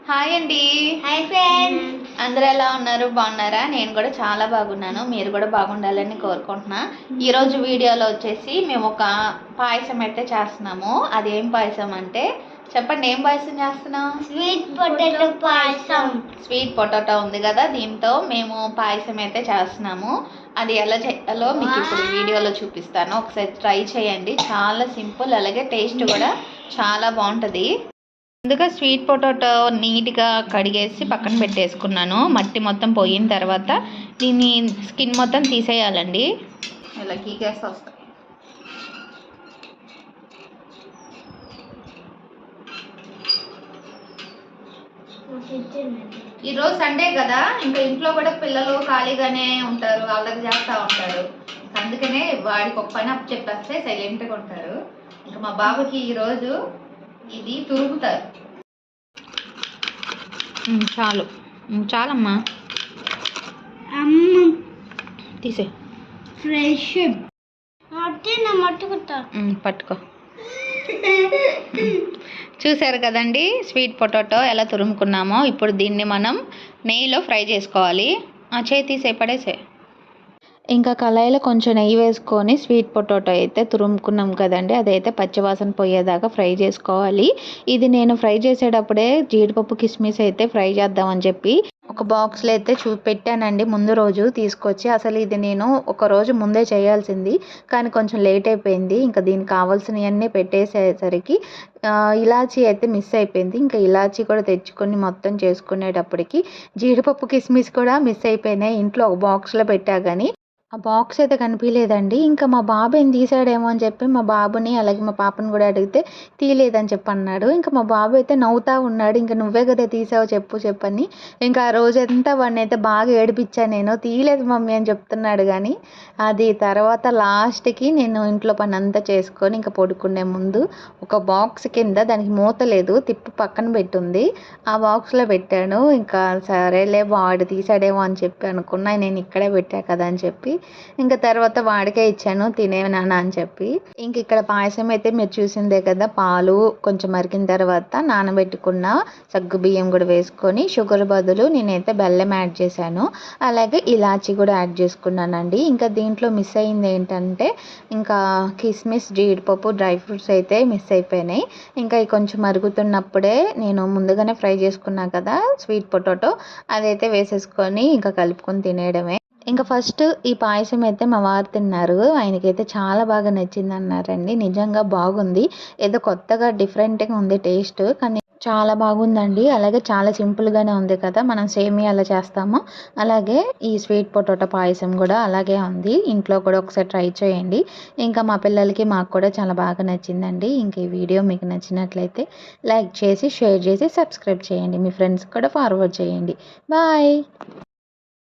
Hi అండి. Hi friends. అందరూ ఎలా ఉన్నారు? బాగున్నారా? నేను కూడా చాలా బాగున్నాను. మీరు కూడా బాగుండాలని కోరుకుంటున్నా. ఈరోజు వీడియోలో వచ్చేసి మేము ఒక పాయసం అయితే చేస్తున్నాము. అది ఏం పాయసం అంటే చెప్పండి, ఏం పాయసం చేస్తున్నాం? స్వీట్ పొటాటో పాయసం. స్వీట్ పొటాటో ఉంది కదా, దీంతో మేము పాయసం అయితే చేస్తున్నాము. అది ఎలా చేయాలో మీకు ఇప్పుడు వీడియోలో చూపిస్తాను. ఒకసారి ట్రై చేయండి. చాలా సింపుల్, అలాగే టేస్ట్ కూడా చాలా బాగుంటుంది. ముందుగా స్వీట్ పొటాటో నీట్గా కడిగేసి పక్కన పెట్టేసుకున్నాను. మట్టి మొత్తం పోయిన తర్వాత దీన్ని స్కిన్ మొత్తం తీసేయాలండి. ఇలా గీకేసి వస్తాయి. ఈరోజు సండే కదా, ఇంకా ఇంట్లో కూడా పిల్లలు ఖాళీగానే ఉంటారు, అల్లరి చేస్తూ ఉంటారు. అందుకనే వాడికి ఒక పని అప్పు చెప్పేస్తే సైలెంట్గా ఉంటారు. ఇంకా మా బాబుకి ఈరోజు ఇది తురుముతారు. చాలు చాలమ్మా, తీసే ఫ్రెష్ పట్టుకో. చూసారు కదండి స్వీట్ పొటాటో ఎలా తురుముకున్నామో. ఇప్పుడు దీన్ని మనం నెయ్యిలో ఫ్రై చేసుకోవాలి. చేయి తీసే, పడేసే. ఇంకా కళాయిలో కొంచెం నెయ్యి వేసుకొని స్వీట్ పొటాటో అయితే తురుముకున్నాం కదండి, అదైతే పచ్చివాసన పోయేదాకా ఫ్రై చేసుకోవాలి. ఇది నేను ఫ్రై చేసేటప్పుడే జీడిపప్పు కిస్మిస్ అయితే ఫ్రై చేద్దామని చెప్పి ఒక బాక్స్లో అయితే పెట్టానండి ముందు రోజు తీసుకొచ్చి. అసలు ఇది నేను ఒక రోజు ముందే చేయాల్సింది, కానీ కొంచెం లేట్ అయిపోయింది. ఇంకా దీనికి కావాల్సినవన్నీ పెట్టేసేసరికి ఇలాచీ అయితే మిస్ అయిపోయింది. ఇంకా ఇలాచీ కూడా తెచ్చుకొని మొత్తం చేసుకునేటప్పటికి జీడిపప్పు కిస్మిస్ కూడా మిస్ అయిపోయినాయి. ఇంట్లో ఒక బాక్స్లో పెట్టా కానీ ఆ బాక్స్ అయితే కనిపించలేదండి. ఇంకా మా బాబు ఏం తీసాడేమో అని చెప్పి మా బాబుని అలాగే మా పాపని కూడా అడిగితే తీయలేదని చెప్పి అన్నాడు. ఇంకా మా బాబు అయితే నవ్వుతూ ఉన్నాడు. ఇంకా నువ్వే కదా తీసావు చెప్పని. ఇంకా ఆ రోజంతా వాడిని అయితే బాగా ఏడిపించాను నేను. తీయలేదు మమ్మీ అని చెప్తున్నాడు. కానీ అది తర్వాత లాస్ట్కి నేను ఇంట్లో పని అంతా చేసుకొని ఇంకా పడుకునే ముందు ఒక బాక్స్ కింద దానికి మూత లేదు, తిప్పి పక్కన పెట్టుంది, ఆ బాక్స్లో పెట్టాను. ఇంకా సరేలే వాడు తీసాడేమో అని చెప్పి అనుకున్నా, నేను ఇక్కడే పెట్టా కదా అని చెప్పి ఇంకా తర్వాత వాడికే ఇచ్చాను, తినే నాన్న అని చెప్పి. ఇంక ఇక్కడ పాయసం అయితే మీరు చూసిందే కదా, పాలు కొంచెం మరిగిన తర్వాత నానబెట్టుకున్న సగ్గు బియ్యం కూడా వేసుకొని షుగర్ బదులు నేనైతే బెల్లం యాడ్ చేశాను, అలాగే ఇలాచీ కూడా యాడ్ చేసుకున్నానండి. ఇంకా దీంట్లో మిస్ అయింది ఏంటంటే ఇంకా కిస్మిస్, జీడిపప్పు, డ్రై ఫ్రూట్స్ అయితే మిస్ అయిపోయినాయి. ఇంకా కొంచెం మరుగుతున్నప్పుడే నేను ముందుగానే ఫ్రై చేసుకున్నా కదా స్వీట్ పొటాటో, అదైతే వేసేసుకొని ఇంకా కలుపుకొని తినేయడమే. ఇంకా ఫస్ట్ ఈ పాయసం అయితే మా వారు తిన్నారు. ఆయనకైతే చాలా బాగా నచ్చింది అన్నారండి. నిజంగా బాగుంది, ఏదో కొత్తగా డిఫరెంట్గా ఉంది టేస్ట్, కానీ చాలా బాగుందండి. అలాగే చాలా సింపుల్గానే ఉంది కదా, మనం సేమియా ఎలా చేస్తామో అలాగే ఈ స్వీట్ పొటాటో పాయసం కూడా అలాగే ఉంది. ఇంట్లో కూడా ఒకసారి ట్రై చేయండి. ఇంకా మా పిల్లలకి మాకు కూడా చాలా బాగా నచ్చిందండి. ఇంక ఈ వీడియో మీకు నచ్చినట్లయితే లైక్ చేసి, షేర్ చేసి, సబ్స్క్రైబ్ చేయండి. మీ ఫ్రెండ్స్కి కూడా ఫార్వర్డ్ చేయండి. బాయ్.